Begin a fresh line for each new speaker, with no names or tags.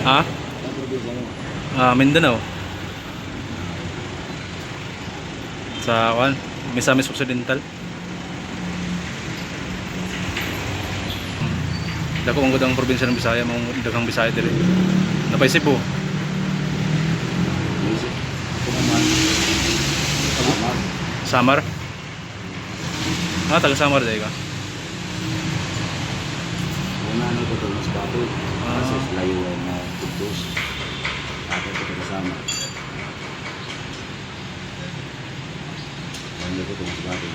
Ha? Mindanao. Sa Misamis Occidental. Dako ang gudang probinsya ng Bisaya, mga daghang Bisaya diri. Napay Cebu. Samar. Taga Samar dai ka.
Una ko ito mas bato. Kasi layo na putus. Ako ito kasama. Ano ko ito mas bato.